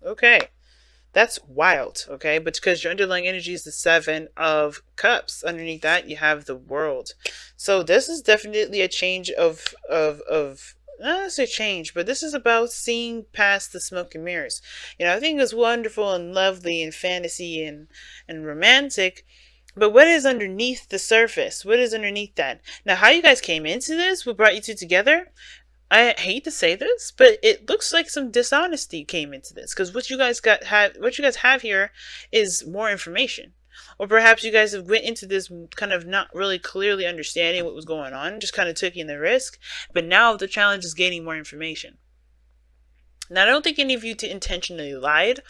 Okay. That's wild, okay? But because your underlying energy is the Seven of Cups, underneath that you have the World. So this is definitely a change of not necessarily change, but this is about seeing past the smoke and mirrors. I think it's wonderful and lovely and fantasy and romantic. But what is underneath the surface? What is underneath that? Now, how you guys came into this, what brought you two together? I hate to say this, but it looks like some dishonesty came into this because what you guys have here is more information, or perhaps you guys have went into this kind of not really clearly understanding what was going on, just kind of taking the risk. But now the challenge is gaining more information. Now, I don't think any of you intentionally lied,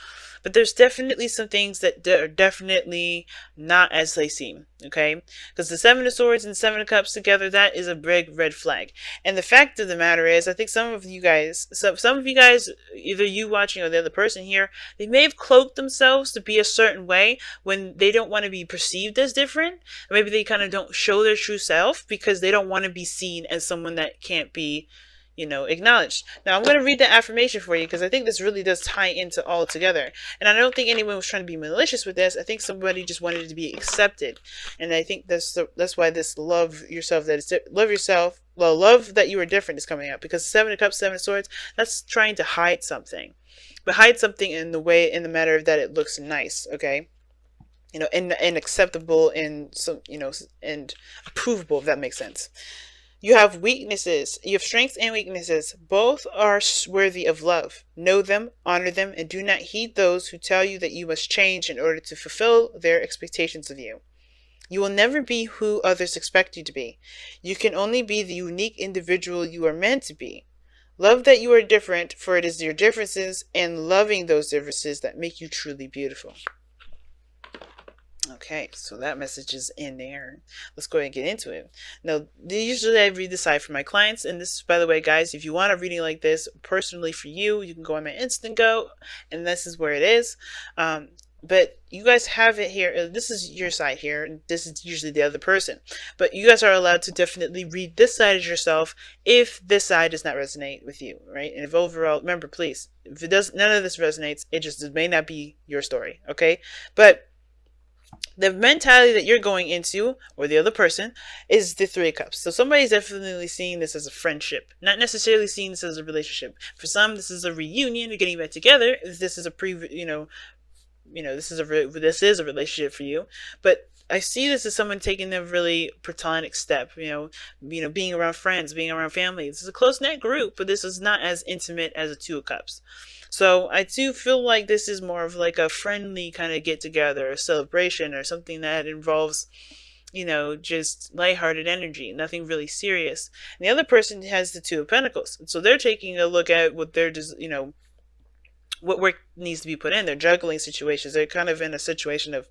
but there's definitely some things that are definitely not as they seem, okay? Because the Seven of Swords and Seven of Cups together, that is a big red flag. And the fact of the matter is, I think some of you guys, either you watching or the other person here, they may have cloaked themselves to be a certain way when they don't want to be perceived as different. Maybe they kind of don't show their true self because they don't want to be seen as someone that can't be acknowledged. Now I'm going to read the affirmation for you because I think this really does tie into all together. And I don't think anyone was trying to be malicious with this. I think somebody just wanted it to be accepted. And I think that's why this love yourself love that you are different is coming out, because Seven of Cups, Seven of Swords, that's trying to hide something. But hide something in the matter of that it looks nice, okay? And acceptable and and approvable, if that makes sense. You have weaknesses. You have strengths and weaknesses. Both are worthy of love. Know them, honor them, and do not heed those who tell you that you must change in order to fulfill their expectations of you. You will never be who others expect you to be. You can only be the unique individual you are meant to be. Love that you are different, for it is your differences and loving those differences that make you truly beautiful. Okay, so that message is in there. Let's go ahead and get into it. Now, usually I read this side for my clients, and this, by the way, guys, if you want a reading like this personally for you, you can go on my Instant Go, and this is where it is. But you guys have it here. This is your side here, and this is usually the other person. But you guys are allowed to definitely read this side as yourself if this side does not resonate with you, right? And if overall, remember, please, if it does, none of this resonates, it may not be your story, okay? But the mentality that you're going into, or the other person, is the Three of Cups. So somebody's definitely seeing this as a friendship, not necessarily seeing this as a relationship. For some, this is a reunion, you're getting back together. This is a this is a relationship for you. But I see this as someone taking a really platonic step, being around friends, being around family. This is a close-knit group, but this is not as intimate as a Two of Cups. So I do feel like this is more of like a friendly kind of get-together, a celebration, or something that involves, just lighthearted energy, nothing really serious. And the other person has the Two of Pentacles. So they're taking a look at what they're just, what work needs to be put in. They're juggling situations. They're kind of in a situation of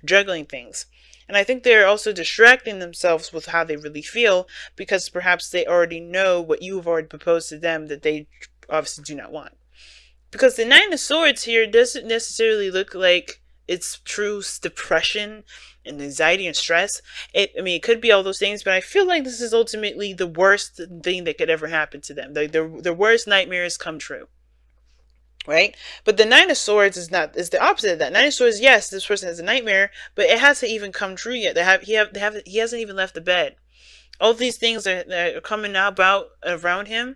juggling things. And I think they're also distracting themselves with how they really feel, because perhaps they already know what you've already proposed to them that they obviously do not want. Because the Nine of Swords here doesn't necessarily look like it's true depression and anxiety and stress. It could be all those things, but I feel like this is ultimately the worst thing that could ever happen to them. Their worst nightmares come true. Right? But the Nine of Swords is the opposite of that. Nine of Swords, yes, this person has a nightmare, but it hasn't even come true yet. He hasn't even left the bed. All these things that are coming about around him,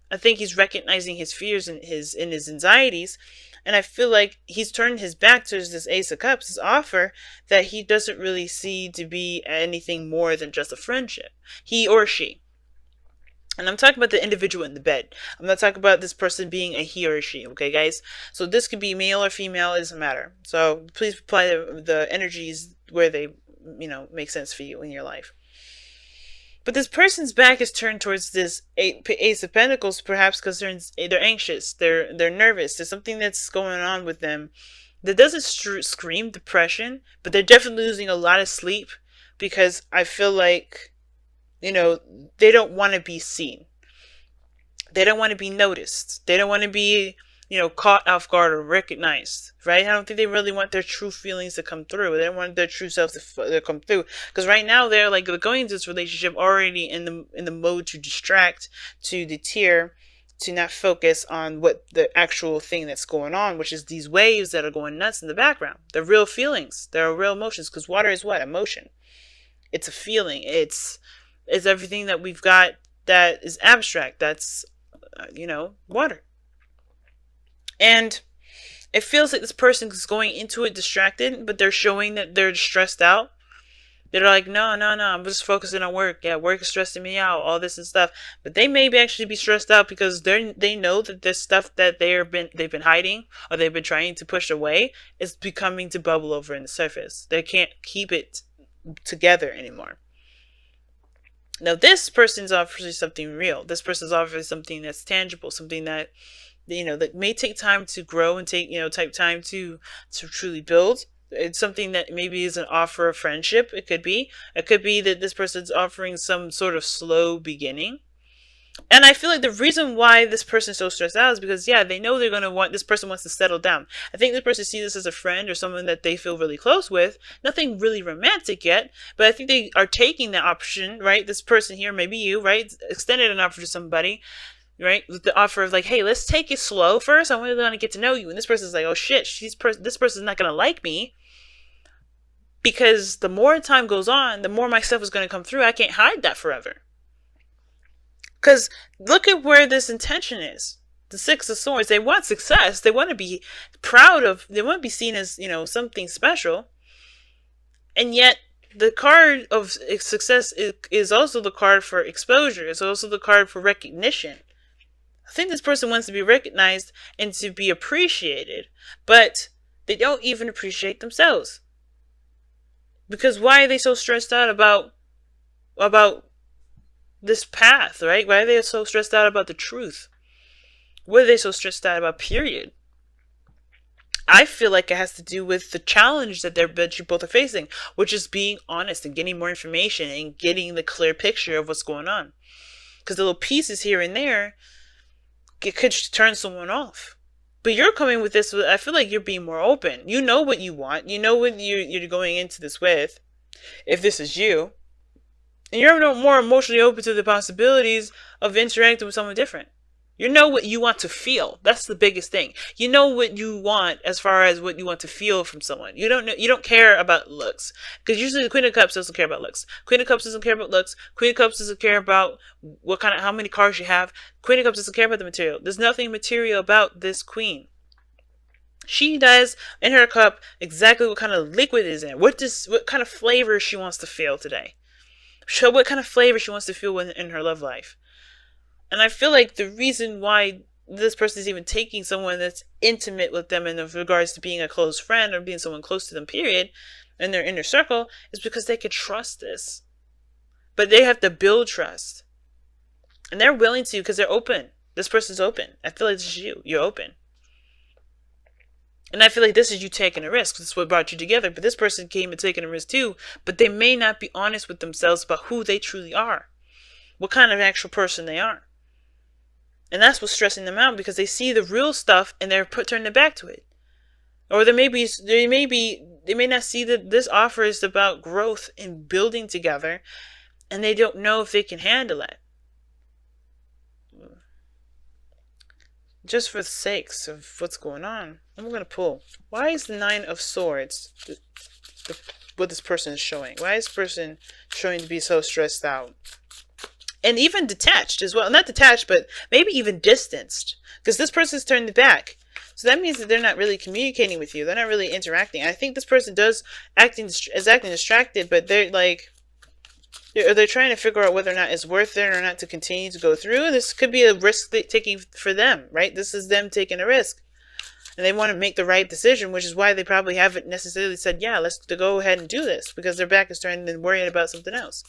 I think he's recognizing his fears and his anxieties, and I feel like he's turned his back towards this Ace of Cups, this offer that he doesn't really see to be anything more than just a friendship. He or she. And I'm talking about the individual in the bed. I'm not talking about this person being a he or a she, okay, guys? So this could be male or female, it doesn't matter. So please apply the energies where they, make sense for you in your life. But this person's back is turned towards this Ace of Pentacles, perhaps because they're anxious, they're nervous. There's something that's going on with them that doesn't scream depression, but they're definitely losing a lot of sleep, because I feel like, they don't want to be seen. They don't want to be noticed. They don't want to be, caught off guard or recognized, right? I don't think they really want their true feelings to come through. They don't want their true selves to come through. Because right now they're going into this relationship already in the mode to distract, to deter, to not focus on what the actual thing that's going on, which is these waves that are going nuts in the background. They're real feelings. They're real emotions, because water is what? Emotion. It's a feeling. It's everything that we've got that is abstract. That's, water. And it feels like this person is going into it distracted, but they're showing that they're stressed out. They're like, no, I'm just focusing on work. Yeah, work is stressing me out, all this and stuff. But they may actually be stressed out because they know that this stuff that they've been hiding, or they've been trying to push away, is becoming to bubble over in the surface. They can't keep it together anymore. Now, this person's offering something real. This person's offering something that's tangible, something that, that may take time to grow and take time to truly build. It's something that maybe is an offer of friendship. It could be that this person's offering some sort of slow beginning. And I feel like the reason why this person's so stressed out is because, they know this person wants to settle down. I think this person sees this as a friend or someone that they feel really close with. Nothing really romantic yet, but I think they are taking the option, right? This person here, maybe you, right? Extended an offer to somebody, right? With the offer of like, hey, let's take it slow first. I really want to get to know you. And this person's like, oh shit, this person's not going to like me. Because the more time goes on, the more my stuff is going to come through. I can't hide that forever. Because look at where this intention is. The Six of Swords. They want success. They want to be proud of. They want to be seen as, something special. And yet, the card of success is also the card for exposure. It's also the card for recognition. I think this person wants to be recognized and to be appreciated. But they don't even appreciate themselves. Because why are they so stressed out about this path, right? Why are they so stressed out about the truth? What are they so stressed out about, period? I feel like it has to do with the challenge that you both are facing, which is being honest and getting more information and getting the clear picture of what's going on. Because the little pieces here and there, it could turn someone off. But you're coming with this, I feel like you're being more open. You know what you want. You know what you're going into this with, if this is you. And you're more emotionally open to the possibilities of interacting with someone different. You know what you want to feel. That's the biggest thing. You know what you want as far as what you want to feel from someone. You don't care about looks. Because usually the Queen of Cups doesn't care about looks. Queen of Cups doesn't care about looks. Queen of Cups doesn't care about how many cars you have. Queen of Cups doesn't care about the material. There's nothing material about this queen. She does in her cup exactly what kind of liquid is in it. What kind of flavor she wants to feel today. Show what kind of flavor she wants to feel in her love life. And I feel like the reason why this person is even taking someone that's intimate with them in regards to being a close friend or being someone close to them, period, in their inner circle, is because they could trust this. But they have to build trust. And they're willing to because they're open. This person's open. I feel like this is you. You're open. And I feel like this is you taking a risk. This is what brought you together. But this person came and taking a risk too. But they may not be honest with themselves about who they truly are. What kind of actual person they are. And that's what's stressing them out because they see the real stuff and they're turning their back to it. Or they may not see that this offer is about growth and building together, and they don't know if they can handle it. Just for the sakes of what's going on, I'm going to pull. Why is the Nine of Swords what this person is showing? Why is this person showing to be so stressed out? And even detached as well. Not detached, but maybe even distanced. Because this person's turned back. So that means that they're not really communicating with you. They're not really interacting. I think this person is acting distracted, but they're like, they're trying to figure out whether or not it's worth it or not to continue to go through. This could be a risk taking for them, right? This is them taking a risk. And they want to make the right decision, which is why they probably haven't necessarily said, yeah, let's go ahead and do this. Because their back is turned and worrying about something else.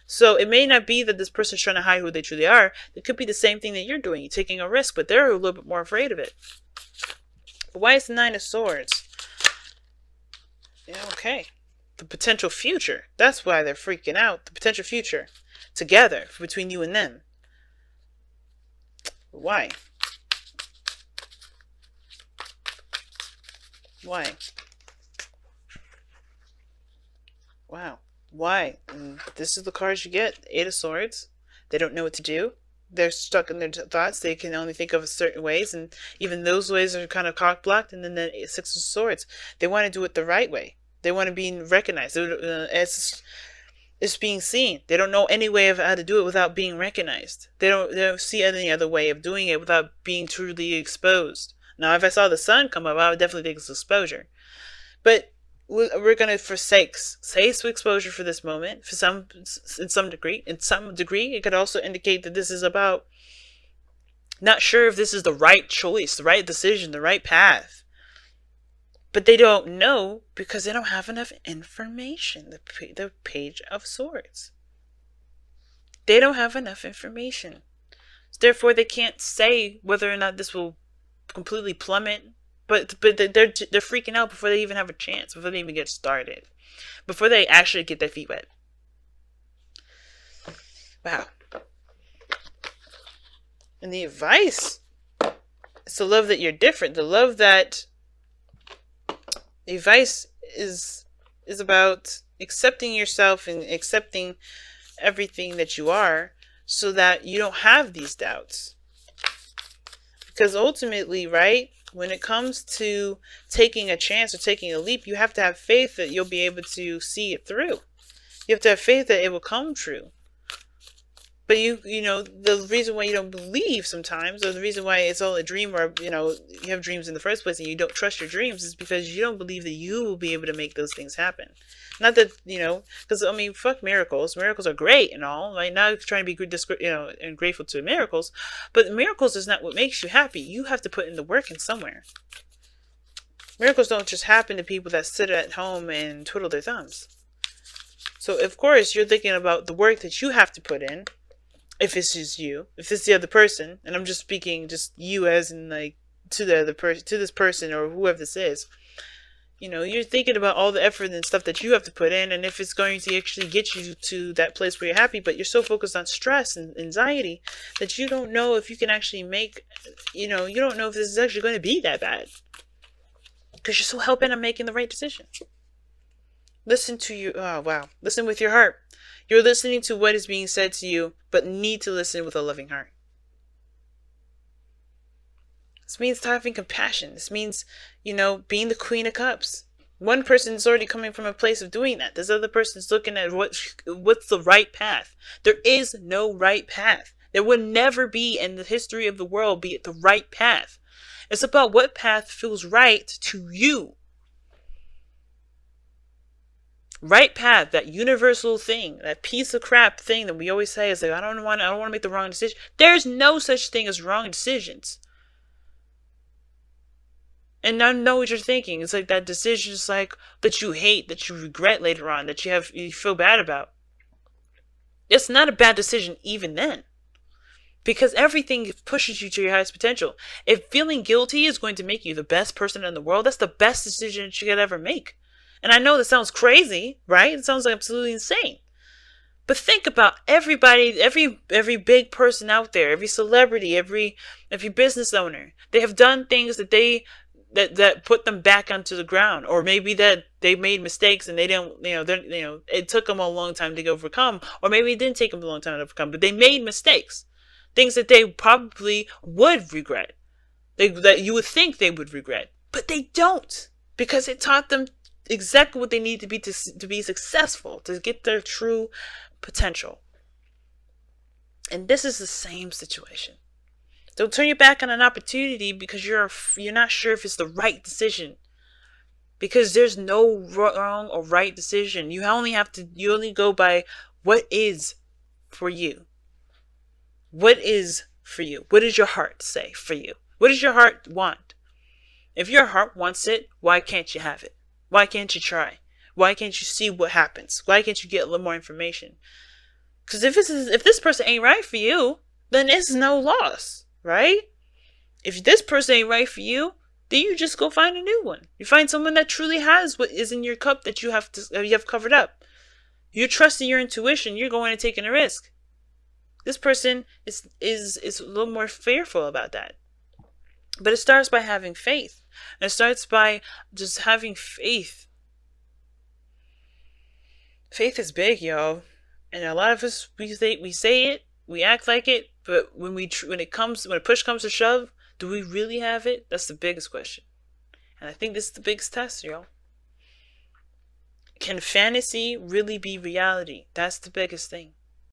So it may not be that this person's trying to hide who they truly are. It could be the same thing that you're doing. You're taking a risk, but they're a little bit more afraid of it. But why is the Nine of Swords? Yeah, okay. The potential future. That's why they're freaking out. The potential future. Together. Between you and them. Why? Why? Wow. Why? And this is the cards you get. Eight of Swords. They don't know what to do. they're stuck in their thoughts. They can only think of certain ways, and even those ways are kind of cock blocked. And then the Six of Swords, they want to do it the right way. They want to be recognized. It's being seen. They don't know any way of how to do it without being recognized. They don't see any other way of doing it without being truly exposed. Now, if I saw the sun come up, I would definitely think it's exposure. But we're gonna forsake exposure for this moment. For some, in some degree, it could also indicate that this is about not sure if this is the right choice, the right decision, the right path. But they don't know because they don't have enough information. The Page of Swords. They don't have enough information. Therefore, they can't say whether or not this will completely plummet. But they're freaking out before they even have a chance, before they even get started, before they actually get their feet wet. Wow. And the advice is to love that you're different. The advice is about accepting yourself and accepting everything that you are, so that you don't have these doubts. Because ultimately, right, when it comes to taking a chance or taking a leap, you have to have faith that you'll be able to see it through. You have to have faith that it will come true. But you know, the reason why you don't believe sometimes, or the reason why it's all a dream, or, you know, you have dreams in the first place and you don't trust your dreams, is because you don't believe that you will be able to make those things happen. Not that, you know, because, I mean, fuck miracles. Miracles are great and all. Like, not trying to be good, you know, and grateful to miracles, but miracles is not what makes you happy. You have to put in the work in somewhere. Miracles don't just happen to people that sit at home and twiddle their thumbs. So, of course, you're thinking about the work that you have to put in. If it's just you, if it's the other person, and I'm just speaking just you as in, like, to the other person, to this person or whoever this is. You know, you're thinking about all the effort and stuff that you have to put in, and if it's going to actually get you to that place where you're happy, but you're so focused on stress and anxiety that you don't know if you can actually make, you know, you don't know if this is actually going to be that bad. Because you're so hell-bent on making the right decision. Listen to you. Oh, wow. Listen with your heart. You're listening to what is being said to you, but need to listen with a loving heart. This means having compassion. This means, you know, being the Queen of Cups. One person is already coming from a place of doing that. This other person is looking at what's the right path. There is no right path. There will never be in the history of the world be the right path. It's about what path feels right to you. Right path, that universal thing, that piece of crap thing that we always say is like, I don't want to make the wrong decision. There's no such thing as wrong decisions. And I know what you're thinking. It's like that decision is like that you hate, that you regret later on, that you feel bad about. It's not a bad decision even then. Because everything pushes you to your highest potential. If feeling guilty is going to make you the best person in the world, that's the best decision that you could ever make. And I know that sounds crazy, right? It sounds like absolutely insane. But think about everybody, every big person out there, every celebrity, every business owner. They have done things that that put them back onto the ground, or maybe that they made mistakes and they don't, it took them a long time to overcome, or maybe it didn't take them a long time to overcome, but they made mistakes, things that they probably would regret, that you would think they would regret, but they don't, because it taught them exactly what they need to be successful, to get their true potential. And this is the same situation. Don't turn your back on an opportunity because you're not sure if it's the right decision. Because there's no wrong or right decision. You only go by what is for you. What is for you? What does your heart say for you? What does your heart want? If your heart wants it, why can't you have it? Why can't you try? Why can't you see what happens? Why can't you get a little more information? Because if this person ain't right for you, then it's no loss, right? If this person ain't right for you, then you just go find a new one. You find someone that truly has what is in your cup that you have covered up. You're trusting your intuition. You're going and taking a risk. This person is a little more fearful about that. But it starts by having faith. And it starts by just having faith. Faith is big, y'all. And a lot of us, we say it, we act like it, But when when push comes to shove, do we really have it? That's the biggest question. And I think this is the biggest test, y'all. Can fantasy really be reality? That's the biggest thing.